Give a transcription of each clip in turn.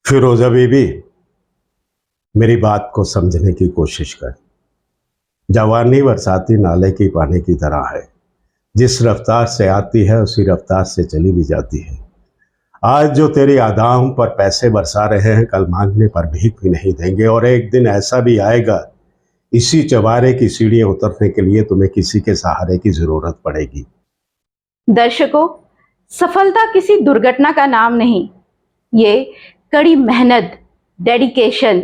फिरोजा बीबी, मेरी बात को समझने की कोशिश कर। जवानी बरसाती नाले की पानी की तरह है, जिस रफ्तार से आती है उसी रफ्तार से चली भी जाती है। आज जो तेरी अदाओं पर पैसे बरसा रहे हैं, कल मांगने पर भीख भी नहीं देंगे। और एक दिन ऐसा भी आएगा, इसी चवारे की सीढ़ियां उतरने के लिए तुम्हें किसी के सहारे की जरूरत पड़ेगी। दर्शकों, सफलता किसी दुर्घटना का नाम नहीं, ये कड़ी मेहनत, डेडिकेशन,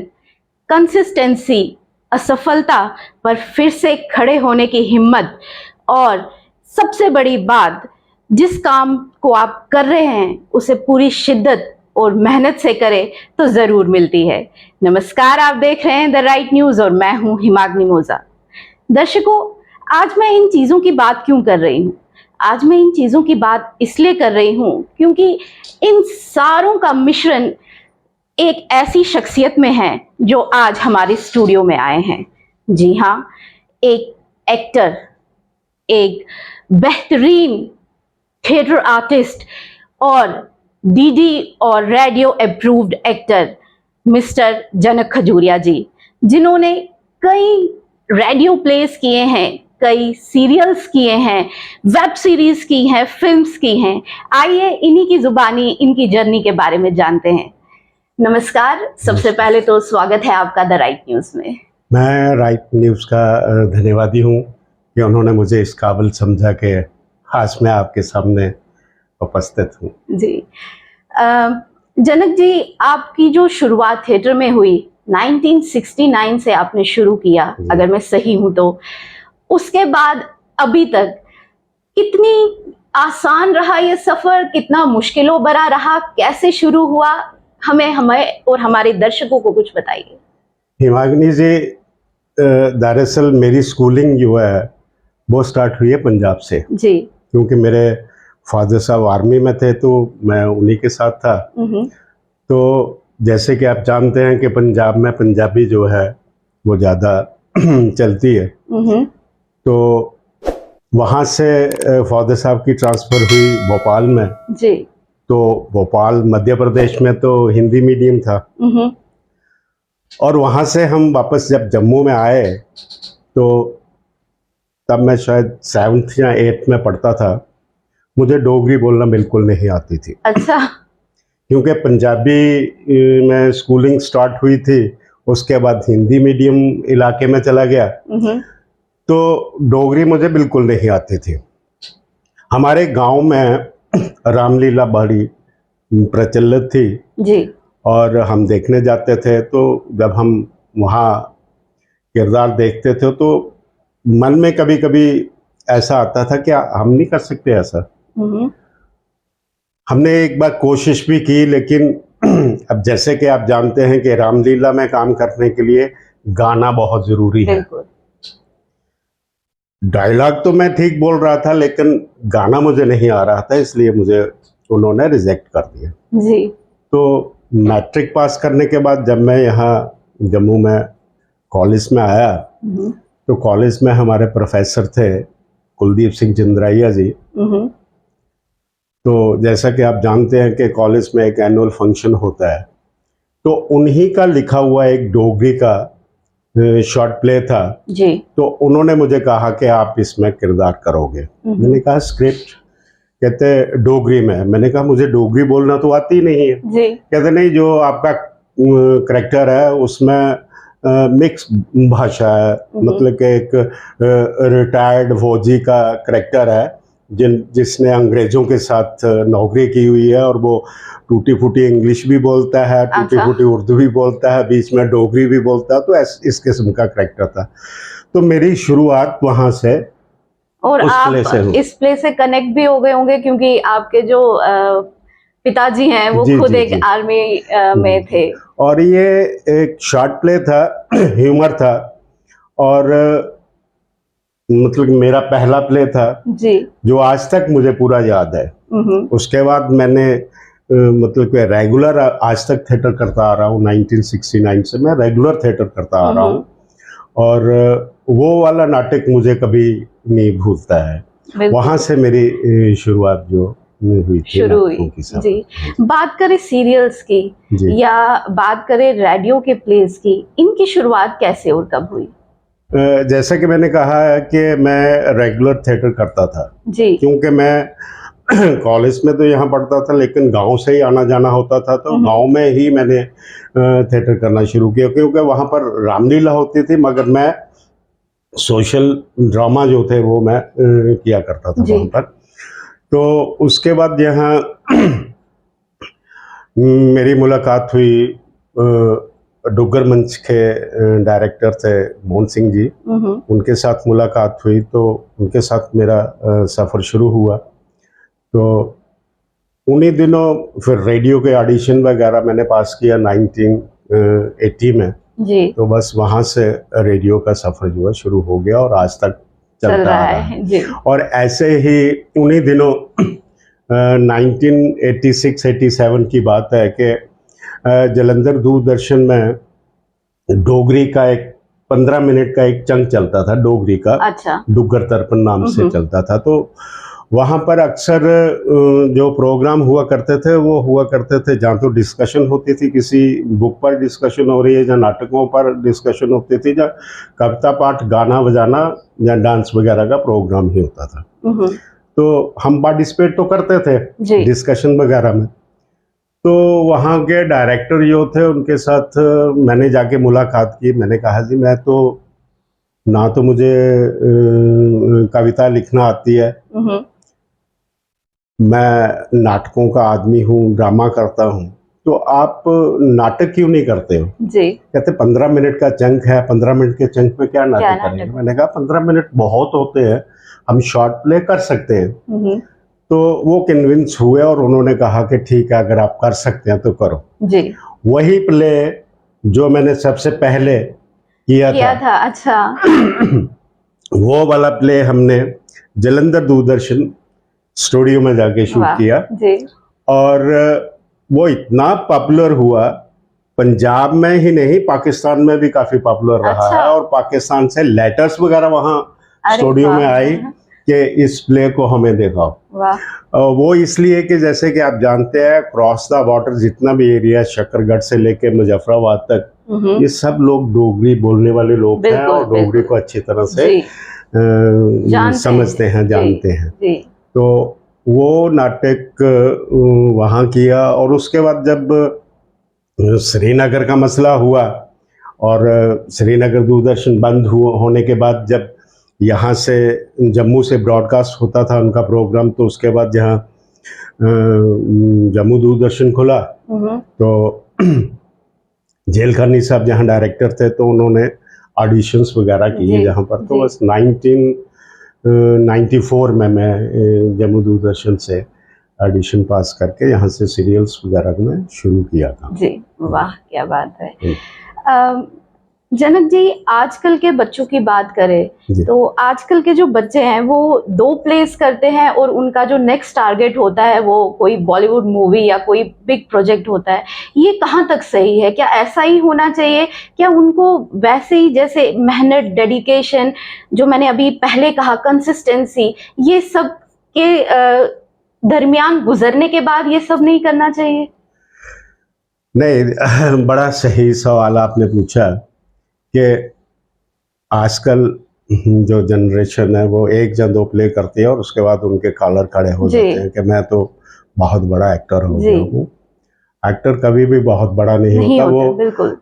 कंसिस्टेंसी, असफलता पर फिर से खड़े होने की हिम्मत और सबसे बड़ी बात, जिस काम को आप कर रहे हैं उसे पूरी शिद्दत और मेहनत से करें तो जरूर मिलती है। नमस्कार, आप देख रहे हैं द राइट न्यूज और मैं हूं हिमाग्नि मोजा। दर्शकों, आज मैं इन चीजों की बात क्यों कर रही हूं? आज मैं इन चीजों की बात इसलिए कर रही हूं क्योंकि इन सारों का मिश्रण एक ऐसी शख्सियत में है जो आज हमारे स्टूडियो में आए हैं। जी हाँ, एक एक्टर, एक बेहतरीन थिएटर आर्टिस्ट और डीडी और रेडियो अप्रूव्ड एक्टर मिस्टर जनक खजूरिया जी, जिन्होंने कई रेडियो प्लेस किए हैं, कई सीरियल्स किए हैं, वेब सीरीज की हैं, फिल्म्स की हैं। आइए इन्हीं की जुबानी, इनकी जर्नी के बारे में जानते हैं। नमस्कार, सबसे पहले तो स्वागत है आपका द राइट न्यूज में। मैं राइट न्यूज़ का धन्यवादी हूँ कि उन्होंने मुझे इस काबिल समझा कि आज मैं आपके सामने उपस्थित हूँ। जी, जनक जी, आपकी जो शुरुआत थिएटर में हुई 1969 से आपने शुरू किया, अगर मैं सही हूं तो, उसके बाद अभी तक कितनी आसान रहा ये सफर, कितना मुश्किलों भरा रहा, कैसे शुरू हुआ? हमें और हमारे दर्शकों को कुछ बताइए। हिमाग्नि जी, दरअसल मेरी स्कूलिंग जो है वो स्टार्ट हुई है पंजाब से जी। क्योंकि मेरे फादर साहब आर्मी में थे तो मैं उन्हीं के साथ था। तो जैसे कि आप जानते हैं कि पंजाब में पंजाबी जो है वो ज़्यादा चलती है। तो वहाँ से फादर साहब की ट्रांसफ़र हुई भोपाल में। जी। तो भोपाल मध्य प्रदेश में तो हिंदी मीडियम था और वहाँ से हम वापस जब जम्मू में आए तो तब मैं शायद 7th या 8th में पढ़ता था। मुझे डोगरी बोलना बिल्कुल नहीं आती थी। अच्छा। क्योंकि पंजाबी में स्कूलिंग स्टार्ट हुई थी, उसके बाद हिंदी मीडियम इलाके में चला गया, तो डोगरी मुझे बिल्कुल नहीं आती थी। हमारे गांव में रामलीला बड़ी प्रचलित थी जी। और हम देखने जाते थे। तो जब हम वहाँ किरदार देखते थे तो मन में कभी कभी ऐसा आता था कि हम नहीं कर सकते ऐसा। हमने एक बार कोशिश भी की, लेकिन अब जैसे कि आप जानते हैं कि रामलीला में काम करने के लिए गाना बहुत जरूरी है। डायलॉग तो मैं ठीक बोल रहा था लेकिन गाना मुझे नहीं आ रहा था, इसलिए मुझे उन्होंने रिजेक्ट कर दिया। जी। तो मैट्रिक पास करने के बाद जब मैं यहाँ जम्मू में कॉलेज में आया तो कॉलेज में हमारे प्रोफेसर थे कुलदीप सिंह जिंद्राइया जी। तो जैसा कि आप जानते हैं कि कॉलेज में एक एनुअल फंक्शन होता है, तो उन्हीं का लिखा हुआ एक डोगरी का शॉर्ट प्ले था जी। तो उन्होंने मुझे कहा कि आप इसमें किरदार करोगे। मैंने कहा स्क्रिप्ट? कहते डोगरी में। मैंने कहा मुझे डोगरी बोलना तो आती ही नहीं है जी। कहते नहीं, जो आपका करैक्टर है उसमें मिक्स भाषा है, मतलब कि एक रिटायर्ड फौजी का करैक्टर है जिसने अंग्रेजों के साथ नौकरी की हुई है और वो टूटी फूटी इंग्लिश भी बोलता है, टूटी फूटी उर्दू भी बोलता है, बीच में डोगरी भी बोलता है। तो इस किस्म का करैक्टर था। तो मेरी शुरुआत वहाँ से और आप इस प्ले से कनेक्ट भी हो गए होंगे क्योंकि आपके जो पिताजी हैं वो खुद एक आर्मी में थे। और ये एक शॉर्ट प्ले था, ह्यूमर था और मतलब मेरा पहला प्ले था जी, जो आज तक मुझे पूरा याद है। उसके बाद मैंने मतलब कि रेगुलर आज तक थिएटर करता आ रहा हूँ। 1969 से मैं रेगुलर थिएटर करता आ रहा हूँ और वो वाला नाटक मुझे कभी नहीं भूलता है। वहाँ से मेरी शुरुआत जो में हुई थी, शुरू हुई। नाटकों की सफर। जी, बात करें सीरियल्स की जी। या बात करें रेडियो के प्लेस की, इनकी शुरुआत कैसे और कब हुई? जैसा कि मैंने कहा है कि मैं रेगुलर थिएटर करता था, जी। क्योंकि मैं कॉलेज में तो यहाँ पढ़ता था, लेकिन गांव से ही आना जाना होता था, तो गांव में ही मैंने थिएटर करना शुरू किया, क्योंकि वहाँ पर रामलीला होती थी, मगर मैं सोशल ड्रामा जो थे वो मैं किया करता था जी। वहाँ पर। तो उसके बाद यहाँ मेरी मुलाकात हुई डुग्गर मंच के डायरेक्टर थे मोहन सिंह जी, उनके साथ मुलाकात हुई, तो उनके साथ मेरा सफ़र शुरू हुआ। तो उन्हीं दिनों फिर रेडियो के ऑडिशन वगैरह मैंने पास किया 1980 में। जी। तो बस वहाँ से रेडियो का सफ़र जो है शुरू हो गया और आज तक चल चलता रहा आ रहा है। जी। और ऐसे ही उन्हीं दिनों 1986-87 की बात है कि जलंधर दूरदर्शन में डोगरी का एक 15 मिनट का एक चंक चलता था, डोगरी का। अच्छा। डुग्गर दर्पण नाम से चलता था। तो वहाँ पर अक्सर जो प्रोग्राम हुआ करते थे वो हुआ करते थे, जहाँ तो डिस्कशन होती थी, किसी बुक पर डिस्कशन हो रही है, या नाटकों पर डिस्कशन होती थी, या कविता पाठ, गाना बजाना या डांस वगैरह का प्रोग्राम ही होता था। तो हम पार्टिसिपेट तो करते थे डिस्कशन वगैरह में। तो वहाँ के डायरेक्टर जो थे उनके साथ मैंने जाके मुलाकात की। मैंने कहा जी मैं तो ना तो मुझे कविता लिखना आती है, मैं नाटकों का आदमी हूँ, ड्रामा करता हूँ, तो आप नाटक क्यों नहीं करते हो? जी। कहते 15 मिनट का चंक है, 15 मिनट के चंक में क्या नाटक करेंगे? मैंने कहा 15 मिनट बहुत होते हैं, हम शॉर्ट प्ले कर सकते हैं। तो वो कन्विंस हुए और उन्होंने कहा कि ठीक है, अगर आप कर सकते हैं तो करो। जी। वही प्ले जो मैंने सबसे पहले किया था। अच्छा। वो वाला प्ले हमने जलंधर दूरदर्शन स्टूडियो में जाके शूट किया जी। और वो इतना पॉपुलर हुआ, पंजाब में ही नहीं पाकिस्तान में भी काफी पॉपुलर रहा है। और पाकिस्तान से लेटर्स वगैरह वहाँ स्टूडियो में आई कि इस प्ले को हमें दिखाओ। वो इसलिए कि जैसे कि आप जानते हैं, क्रॉस द बॉर्डर जितना भी एरिया शकरगढ़ से लेके मुजफ्फराबाद तक, ये सब लोग डोगरी बोलने वाले लोग हैं और डोगरी को अच्छी तरह से समझते हैं, जानते हैं। तो वो नाटक वहाँ किया और उसके बाद जब श्रीनगर का मसला हुआ और श्रीनगर दूरदर्शन बंद होने के बाद जब यहाँ से जम्मू से ब्रॉडकास्ट होता था उनका प्रोग्राम, तो उसके बाद जहाँ जम्मू दूरदर्शन खुला तो जेलखानी साहब जहाँ डायरेक्टर थे, तो उन्होंने ऑडिशंस वगैरह किए जहाँ पर। तो बस 1994 में मैं जम्मू दूरदर्शन से ऑडिशन पास करके यहाँ से सीरियल्स वगैरह में शुरू किया था। जी वाह, क्या बात है। जनक जी, आजकल के बच्चों की बात करें तो आजकल के जो बच्चे हैं वो 2 प्लेस करते हैं और उनका जो नेक्स्ट टारगेट होता है वो कोई बॉलीवुड मूवी या कोई बिग प्रोजेक्ट होता है। ये कहाँ तक सही है? क्या ऐसा ही होना चाहिए? क्या उनको वैसे ही जैसे मेहनत, डेडिकेशन, जो मैंने अभी पहले कहा, कंसिस्टेंसी, ये सब के दरमियान गुजरने के बाद ये सब नहीं करना चाहिए? नहीं, बड़ा सही सवाल आपने पूछा कि आजकल जो जनरेशन है वो 1 या 2 प्ले करती है और उसके बाद उनके कॉलर खड़े हो जाते हैं कि मैं तो बहुत बड़ा एक्टर हो गया हूँ। एक्टर कभी भी बहुत बड़ा नहीं होता, वो बिल्कुल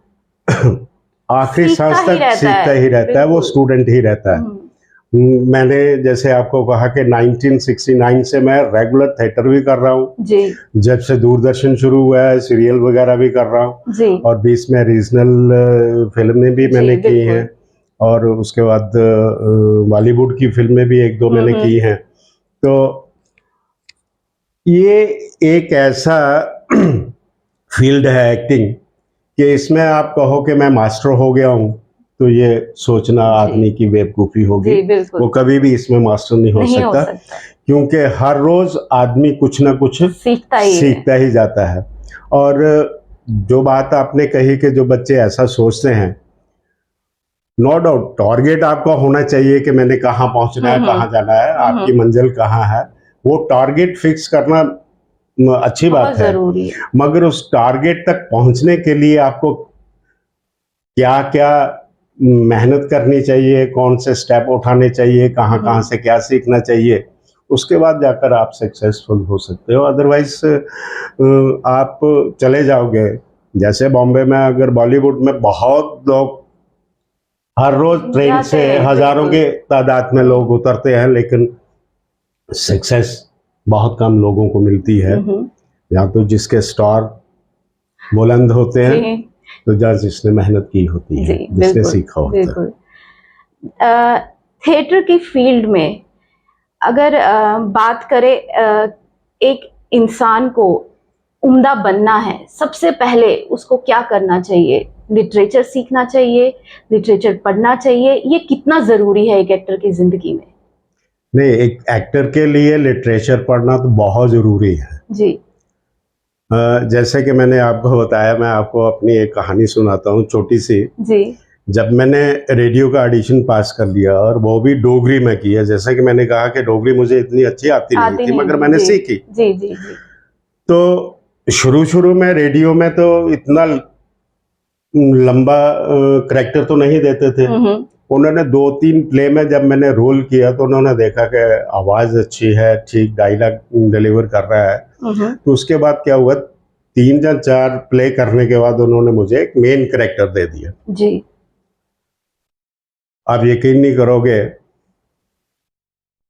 आखिरी सांस तक सीखता ही रहता है, वो स्टूडेंट ही रहता है। मैंने जैसे आपको कहा कि 1969 से मैं रेगुलर थिएटर भी कर रहा हूँ। जब से दूरदर्शन शुरू हुआ है सीरियल वगैरह भी कर रहा हूँ और बीच में रीजनल फिल्में भी मैंने की हैं और उसके बाद बॉलीवुड की फिल्में भी 1-2 मैंने की हैं। तो ये एक ऐसा फील्ड है एक्टिंग कि इसमें आप कहो कि मैं मास्टर हो गया हूँ तो ये सोचना आदमी की बेवकूफ़ी होगी। वो कभी भी इसमें मास्टर नहीं हो सकता क्योंकि हर रोज आदमी कुछ ना कुछ सीखता ही जाता है। और जो बात आपने कही कि जो बच्चे ऐसा सोचते हैं, नो डाउट टारगेट आपका होना चाहिए कि मैंने कहाँ पहुँचना है, कहाँ जाना है, आपकी मंजिल कहाँ है, वो टारगेट फिक्स करना अच्छी बहुत बात है, जरूरी है। मगर उस टारगेट तक पहुंचने के लिए आपको क्या क्या मेहनत करनी चाहिए, कौन से स्टेप उठाने चाहिए, कहाँ कहाँ से क्या सीखना चाहिए, उसके बाद जाकर आप सक्सेसफुल हो सकते हो। अदरवाइज आप चले जाओगे, जैसे बॉम्बे में अगर बॉलीवुड में बहुत लोग हर रोज ट्रेन जाते से हैं, हजारों बिल्कुल। के तादाद में लोग उतरते हैं, लेकिन सक्सेस बहुत कम लोगों को मिलती है। या तो जिसके स्टार बुलंद होते हैं, जी तो जिसने मेहनत की होती है, जी, जिसने बिल्कुल सीखा होता है। बिल्कुल। थिएटर की फील्ड में अगर बात करें, एक इंसान को उम्दा बनना है, सबसे पहले उसको क्या करना चाहिए? लिटरेचर सीखना चाहिए, लिटरेचर पढ़ना चाहिए, ये कितना जरूरी है एक एक्टर की जिंदगी में? नहीं, एक एक्टर के लिए लिटरेचर पढ़ना तो बहुत ज़रूरी है। जी जैसे कि मैंने आपको बताया, मैं आपको अपनी एक कहानी सुनाता हूँ छोटी सी। जी जब मैंने रेडियो का ऑडिशन पास कर लिया, और वो भी डोगरी में किया, जैसा कि मैंने कहा कि डोगरी मुझे इतनी अच्छी आती नहीं आती थी, नहीं मगर थी। मैंने जी सीखी। जी जी जी। तो शुरू शुरू में रेडियो में तो इतना लंबा करेक्टर तो नहीं देते थे। उन्होंने 2-3 प्ले में जब मैंने रोल किया, तो उन्होंने देखा कि आवाज़ अच्छी है, ठीक डायलॉग डिलीवर कर रहा है। तो उसके बाद क्या हुआ, 3 या 4 प्ले करने के बाद उन्होंने मुझे एक मेन करेक्टर दे दिया। जी आप यकीन नहीं करोगे,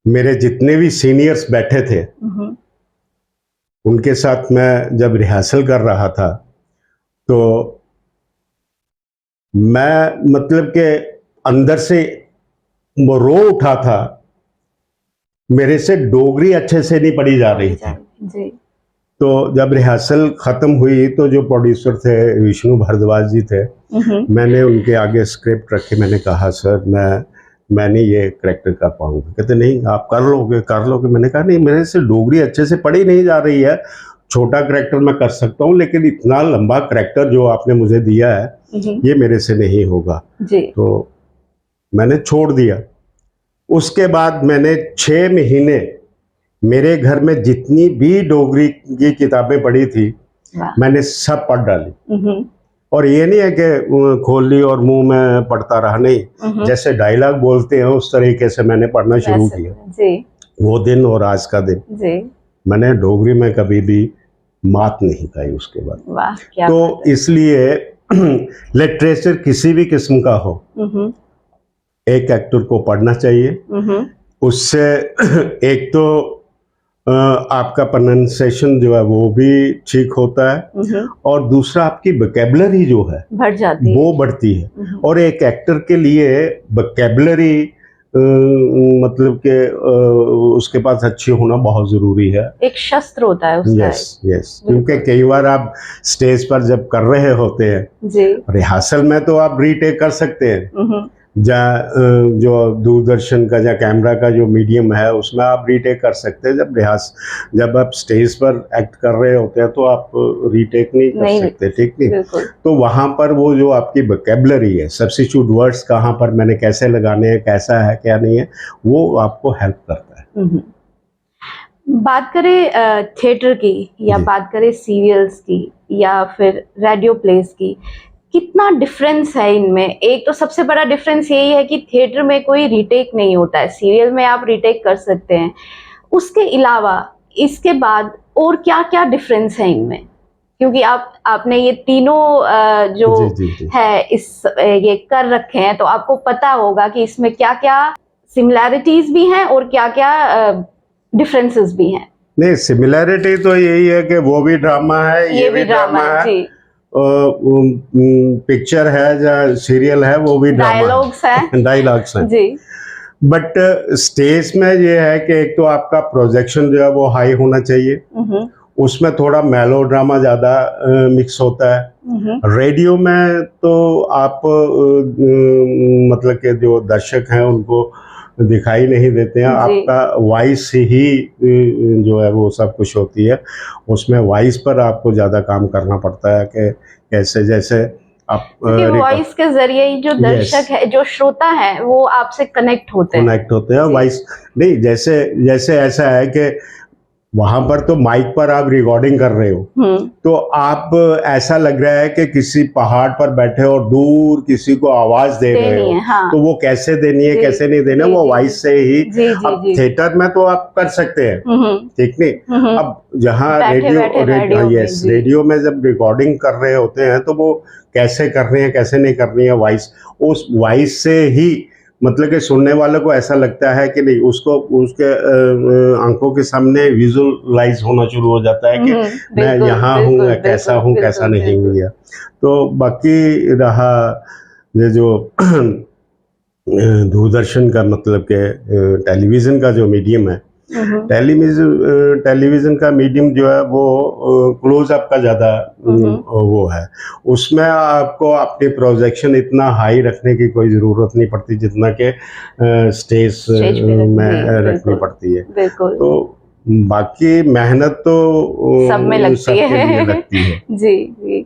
मेरे जितने भी सीनियर्स बैठे थे, उनके साथ मैं जब रिहर्सल कर रहा था, तो मैं मतलब के अंदर से वो रो उठा था। मेरे से डोगरी अच्छे से नहीं पढ़ी जा रही थी। जी तो जब रिहर्सल खत्म हुई, तो जो प्रोड्यूसर थे विष्णु भारद्वाज जी थे, मैंने उनके आगे स्क्रिप्ट रखी। मैंने कहा, सर मैं नहीं ये करेक्टर कर पाऊंगा। कहते नहीं, आप कर लोगे कर लोगे। मैंने कहा नहीं, मेरे से डोगरी अच्छे से पढ़ी नहीं जा रही है। छोटा करेक्टर मैं कर सकता हूँ, लेकिन इतना लंबा करेक्टर जो आपने मुझे दिया है, ये मेरे से नहीं होगा। जी तो मैंने छोड़ दिया। उसके बाद मैंने 6 महीने मेरे घर में जितनी भी डोगरी की किताबें पढ़ी थी, वाह। मैंने सब पढ़ डाली। और ये नहीं है कि खोल ली और मुंह में पढ़ता रहा, नहीं। जैसे डायलॉग बोलते हैं उस तरीके से मैंने पढ़ना शुरू किया। जी वो दिन और आज का दिन, जी मैंने डोगरी में कभी भी मात नहीं खाई उसके बाद। वाह, क्या तो बात है। इसलिए लिटरेचर किसी भी किस्म का हो, एक एक्टर को पढ़ना चाहिए। उससे एक तो आपका प्रोनाउंसिएशन जो है वो भी ठीक होता है, और दूसरा आपकी वोकैबुलरी जो है बढ़ जाती है। वो बढ़ती है। और एक एक्टर के लिए वोकैबुलरी मतलब कि उसके पास अच्छी होना बहुत ज़रूरी है। एक शस्त्र होता है उसका। यस यस, क्योंकि कई बार आप स्टेज पर जब कर रहे होते हैं, जी रिहर्सल में तो आप रीटेक कर सकते हैं, जो दूरदर्शन का या कैमरा का जो मीडियम है उसमें आप रीटेक कर सकते हैं। जब आप स्टेज पर एक्ट कर रहे होते हैं, तो आप रीटेक नहीं कर सकते, ठीक नहीं। तो वहाँ पर वो जो आपकी वोकैबुलरी है, सब्स्टिट्यूट वर्ड्स कहाँ पर मैंने कैसे लगाने हैं, कैसा है क्या नहीं है, वो आपको हेल्प करता है। बात करें थिएटर की, या बात करें सीरियल्स की, या फिर रेडियो प्लेस की, कितना डिफरेंस है इनमें? एक तो सबसे बड़ा डिफरेंस यही है कि थिएटर में कोई रीटेक नहीं होता है, सीरियल में आप रीटेक कर सकते हैं। उसके अलावा इसके बाद और क्या क्या डिफरेंस है इनमें? क्योंकि आपने ये तीनों जो जी। है ये कर रखे हैं, तो आपको पता होगा कि इसमें क्या क्या सिमिलैरिटीज भी हैं और क्या क्या डिफरेंसेस भी हैं। नहीं, सिमिलैरिटी तो यही है कि वो भी ड्रामा है, ये भी ड्रामा है जी। पिक्चर है या सीरियल है, वो भी डायलॉग्स हैं। डायलॉग्स हैं जी। बट स्टेज में ये है कि एक तो आपका प्रोजेक्शन जो है वो हाई होना चाहिए, उसमें थोड़ा मेलो ड्रामा ज़्यादा मिक्स होता है। रेडियो में तो आप मतलब के जो दर्शक हैं उनको दिखाई नहीं देते हैं, आपका वॉइस ही जो है वो सब कुछ होती है। उसमें वॉइस पर आपको ज़्यादा काम करना पड़ता है कि कैसे, जैसे आप वॉइस के जरिए ही जो दर्शक है, जो श्रोता है, वो आपसे कनेक्ट होते हैं। वॉइस नहीं, जैसे ऐसा है कि वहां पर तो माइक पर आप रिकॉर्डिंग कर रहे हो, तो आप ऐसा लग रहा है कि किसी पहाड़ पर बैठे और दूर किसी को आवाज दे रहे देनी हो। है, हाँ। तो वो कैसे देनी है, जी, कैसे नहीं देना, जी, वो जी, वॉइस से ही। जी, जी, अब जी। थिएटर में तो आप कर सकते हैं, ठीक नहीं। अब जहाँ बैठे बैठे रेडियो में, यस, जी। रेडियो में जब रिकॉर्डिंग कर रहे होते हैं तो वो कैसे कर रहे हैं, कैसे नहीं कर रही है वॉइस, उस वॉइस से ही मतलब कि सुनने वाले को ऐसा लगता है कि नहीं, उसको उसके आंखों के सामने विजुअलाइज होना शुरू हो जाता है कि मैं बिल्कुल, यहाँ हूँ, बिल्कुल, मैं कैसा बिल्कुल, हूँ, कैसा बिल्कुल, नहीं हूँ। बिल्कुल। या तो बाकी रहा ये जो दूरदर्शन का मतलब कि टेलीविज़न का जो मीडियम है, टेलीविज़न का मीडियम जो है वो क्लोज़अप का ज़्यादा वो है। उसमें आपको अपनी प्रोजेक्शन इतना हाई रखने की कोई ज़रूरत नहीं पड़ती जितना कि स्टेज स्टेज पे में जी, रखनी बिल्कुल, पड़ती है। बिल्कुल। तो बाकी मेहनत तो सब में लगती सबके लिए है। लगती है। जी, जी।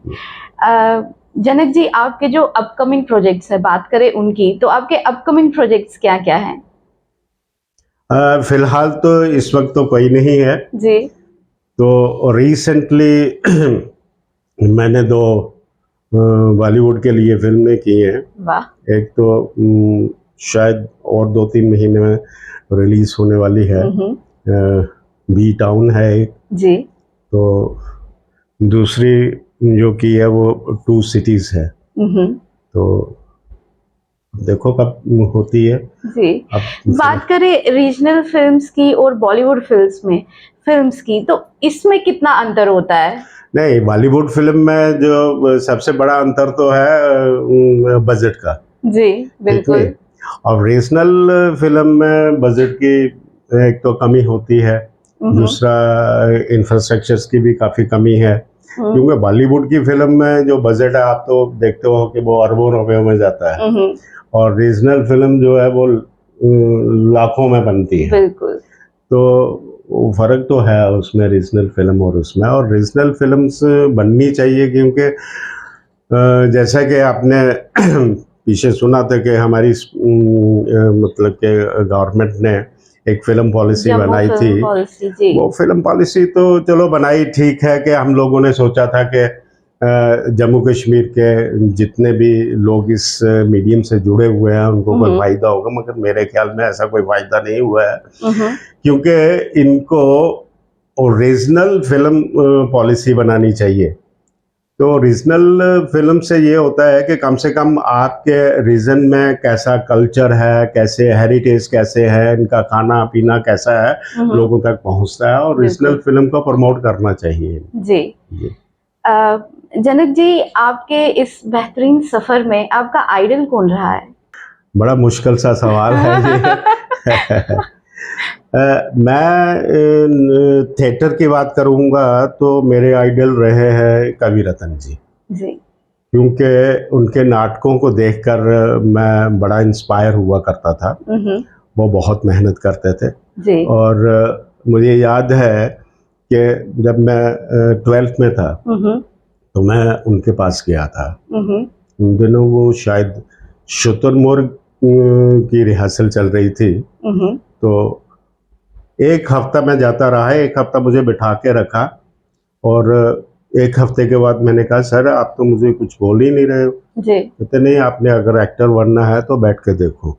जनक जी, आपके जो अपकमिंग प्रोजेक्ट्स है, बात करें उनकी, तो आपके अपकमिंग प्रोजेक्ट्स क्या-क्या हैं? फिलहाल तो इस वक्त तो कोई नहीं है। जी। तो रिसेंटली मैंने दो बॉलीवुड के लिए फिल्में की हैं। वाह! एक तो शायद और 2-3 महीने में रिलीज होने वाली है। बी टाउन है एक, जी। तो दूसरी जो की है वो टू सिटीज है। तो देखो कब होती है। जी। अब बात करें रीजनल फिल्म्स की और बॉलीवुड फिल्म्स की, तो इसमें कितना अंतर होता है? नहीं, बॉलीवुड फिल्म में जो सबसे बड़ा अंतर तो है बजट का। जी, ठीक नहीं, बिल्कुल। और रीजनल फिल्म में बजट की एक तो कमी होती है, दूसरा इंफ्रास्ट्रक्चर्स की भी काफ़ी कमी है। क्योंकि बॉलीवुड की फिल्म में जो बजट है आप तो देखते हो कि वो अरबों रुपयों में जाता है, और रीजनल फिल्म जो है वो लाखों में बनती है। बिल्कुल। तो फ़र्क तो है उसमें, रीजनल फिल्म और उसमें। और रीजनल फिल्म्स बननी चाहिए क्योंकि जैसा कि आपने पीछे सुना था कि हमारी मतलब कि गवर्नमेंट ने एक फिल्म पॉलिसी बनाई थी। पॉलिसी, जी। वो फिल्म पॉलिसी तो चलो बनाई ठीक है कि हम लोगों ने सोचा था कि जम्मू कश्मीर के जितने भी लोग इस मीडियम से जुड़े हुए हैं उनको कोई फ़ायदा होगा, मगर मेरे ख्याल में ऐसा कोई फ़ायदा नहीं हुआ है। क्योंकि इनको ओरिजिनल फिल्म पॉलिसी बनानी चाहिए। तो रीजनल फिल्म से ये होता है कि कम से कम आपके रीजन में कैसा कल्चर है, कैसे हेरिटेज कैसे है, इनका खाना पीना कैसा है, लोगों तक पहुंचता है, और रीजनल फिल्म को प्रमोट करना चाहिए। जी। जनक जी, आपके इस बेहतरीन सफर में आपका आइडल कौन रहा है? बड़ा मुश्किल सा सवाल है ये। मैं थिएटर की बात करूँगा तो मेरे आइडल रहे हैं कवि रतन जी। जी। क्योंकि उनके नाटकों को देखकर मैं बड़ा इंस्पायर हुआ करता था। वो बहुत मेहनत करते थे। जी। और मुझे याद है कि जब मैं 12th में था तो मैं उनके पास गया था। उन दिनों वो शायद शुतुरमुर्ग की रिहर्सल चल रही थी। तो एक हफ्ता मैं जाता रहा, एक हफ्ता मुझे बिठा के रखा, और एक हफ्ते के बाद मैंने कहा सर आप तो मुझे कुछ बोल ही नहीं रहे हो। जी। कहते नहीं, आपने अगर एक्टर बनना है तो बैठ के देखो,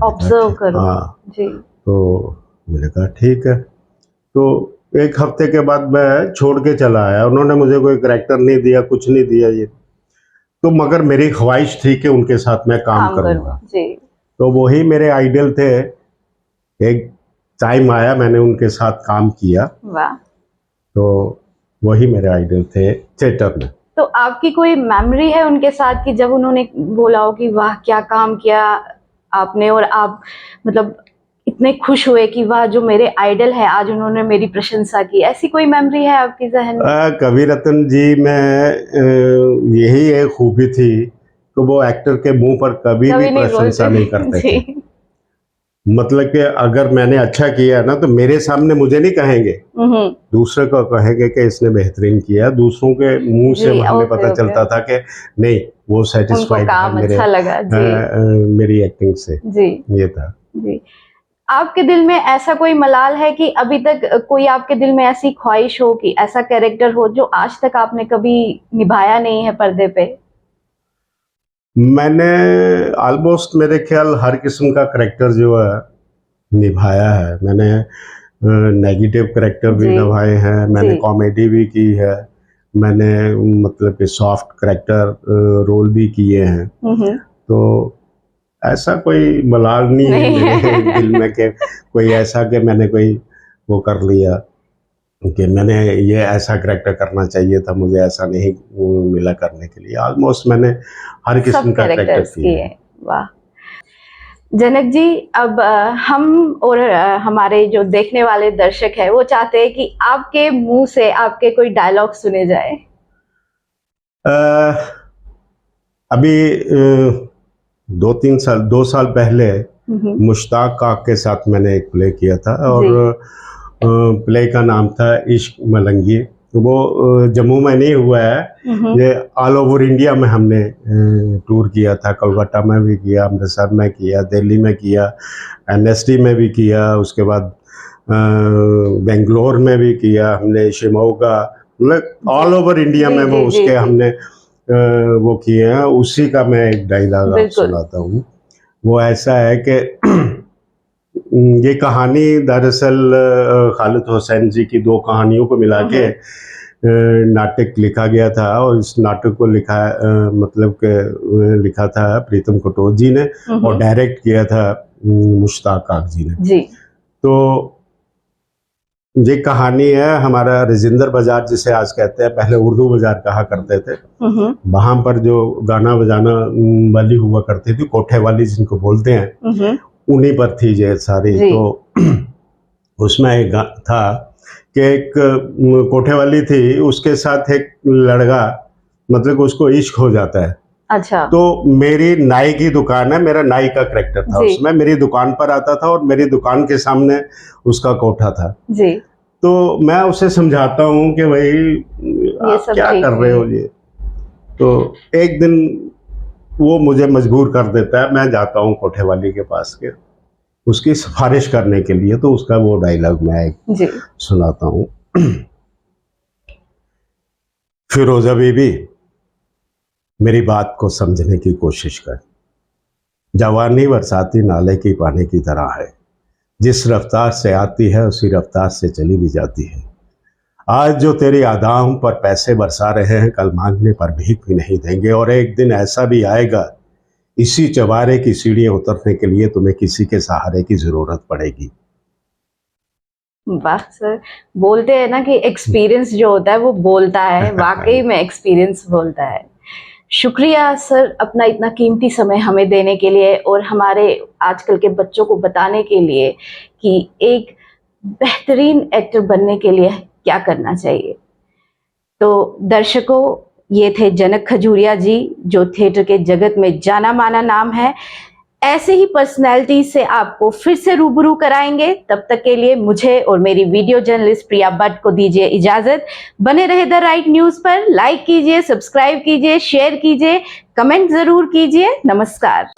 ऑब्जर्व करो। हाँ जी। तो मैंने कहा ठीक है। तो एक हफ्ते के बाद मैं छोड़ के चला आया, उन्होंने मुझे कोई करैक्टर नहीं दिया, कुछ नहीं दिया ये। तो मगर मेरी ख्वाहिश थी कि उनके साथ मैं काम करूँगा। जी। तो वही मेरे आइडल थे। एक टाइम आया मैंने उनके साथ काम किया। वाह। तो वही मेरे आइडल थे थिएटर में। तो आपकी कोई मेमोरी है उनके साथ कि जब उन्होंने बोला हो कि वाह क्या काम किया आपने, और आप मतलब इतने खुश हुए कि वाह जो मेरे आइडल है आज उन्होंने मेरी प्रशंसा की, ऐसी कोई मेमोरी है आपके जहन में? कवि रतन जी में यही एक खूबी थी कि वो एक्टर के मुंह पर कभी भी प्रशंसा नहीं करते थे। मतलब कि अगर मैंने अच्छा किया ना तो मेरे सामने मुझे नहीं कहेंगे, दूसरे को कहेंगे कि इसने बेहतरीन किया। दूसरों के मुंह से हमें पता चलता था कि नहीं, वो सेटिस्फाइड था मेरे अच्छा लगा। जी। मेरी एक्टिंग से। जी। ये था। जी। आपके दिल में ऐसा कोई मलाल है कि अभी तक कोई आपके दिल में ऐसी ख्वाहिश हो कि ऐसा कैरेक्टर हो जो आज तक आपने कभी निभाया नहीं है पर्दे पे? मैंने ऑलमोस्ट मेरे ख्याल हर किस्म का करेक्टर जो है निभाया है। मैंने नेगेटिव करेक्टर भी जी, निभाए हैं, मैंने जी। कॉमेडी भी की है, मैंने मतलब कि सॉफ्ट करेक्टर रोल भी किए हैं। तो ऐसा कोई मलाल नहीं है नहीं मेरे है। दिल में कि कोई ऐसा कि मैंने कोई वो कर लिया कि मैंने ये ऐसा करेक्टर करना चाहिए था, मुझे ऐसा नहीं मिला करने के लिए। ऑलमोस्ट मैंने हर किस्म सब का करेक्टर कैरेक्टर्स किया किए है। हैं। वाह! जनक जी, अब हम और हमारे जो देखने वाले दर्शक हैं वो चाहते हैं कि आपके मुंह से आपके कोई डायलॉग सुने जाए। अ, अभी 2 साल पहले मुश्ताक काक के साथ मैंने एक प्ले किया था और जी। प्ले का नाम था इश्क मलंगी। तो वो जम्मू में नहीं हुआ है, ये ऑल ओवर इंडिया में हमने टूर किया था। कोलकाता में भी किया, अमृतसर में किया, दिल्ली में किया, एनएसडी में भी किया, उसके बाद बेंगलोर में भी किया हमने, शिमोगा, मतलब ऑल ओवर इंडिया जी, में वो जी, जी, उसके जी। हमने वो किए हैं। उसी का मैं एक डायलॉग आप बिल्कुल। सुनाता हूँ। वो ऐसा है कि ये कहानी दरअसल खालिद हुसैन जी की 2 कहानियों को मिला के नाटक लिखा गया था और इस नाटक को मतलब कि लिखा था प्रीतम कटोच जी ने और डायरेक्ट किया था मुश्ताक काक जी ने। जी। तो ये कहानी है हमारा राजेंद्र बाजार जिसे आज कहते हैं, पहले उर्दू बाजार कहा करते थे। वहाँ पर जो गाना बजाना वाली हुआ करती थी, कोठे वाली जिनको बोलते हैं, उन्हीं पर थी ये सारी। जी। तो उसमें एक था कि एक कोठे वाली थी, उसके साथ एक लड़का, मतलब उसको इश्क हो जाता है। अच्छा। तो मेरी नाई की दुकान है, मेरा नाई का करेक्टर था जी। उसमें, मेरी दुकान पर आता था और मेरी दुकान के सामने उसका कोठा था। जी। तो मैं उसे समझाता हूँ कि भाई ये आप सब क्या ठीक कर रहे हो नहीं। ये। तो एक दिन वो मुझे मजबूर कर देता है, मैं जाता हूँ कोठे वाली के पास के उसकी सिफारिश करने के लिए। तो उसका वो डायलॉग मैं एक जी। सुनाता हूँ। फिरोजा बीबी, मेरी बात को समझने की कोशिश कर। जवानी बरसाती नाले की पानी की तरह है, जिस रफ्तार से आती है उसी रफ्तार से चली भी जाती है। आज जो तेरी आदाम पर पैसे बरसा रहे हैं, कल मांगने पर भीख भी नहीं देंगे। और एक दिन ऐसा भी आएगा, इसी चवारे की सीढ़ियां उतरने के लिए तुम्हें किसी के सहारे की जरूरत पड़ेगी। वाह सर, बोलते हैं ना कि एक्सपीरियंस जो होता है वो बोलता है, वाकई में एक्सपीरियंस बोलता है। शुक्रिया सर अपना इतना कीमती समय हमें देने के लिए और हमारे आजकल के बच्चों को बताने के लिए कि एक बेहतरीन एक्टर बनने के लिए क्या करना चाहिए। तो दर्शकों, ये थे जनक खजूरिया जी, जो थिएटर के जगत में जाना माना नाम है। ऐसे ही पर्सनैलिटी से आपको फिर से रूबरू कराएंगे। तब तक के लिए मुझे और मेरी वीडियो जर्नलिस्ट प्रिया भट्ट को दीजिए इजाजत। बने रहे द राइट न्यूज पर। लाइक कीजिए, सब्सक्राइब कीजिए, शेयर कीजिए, कमेंट जरूर कीजिए। नमस्कार।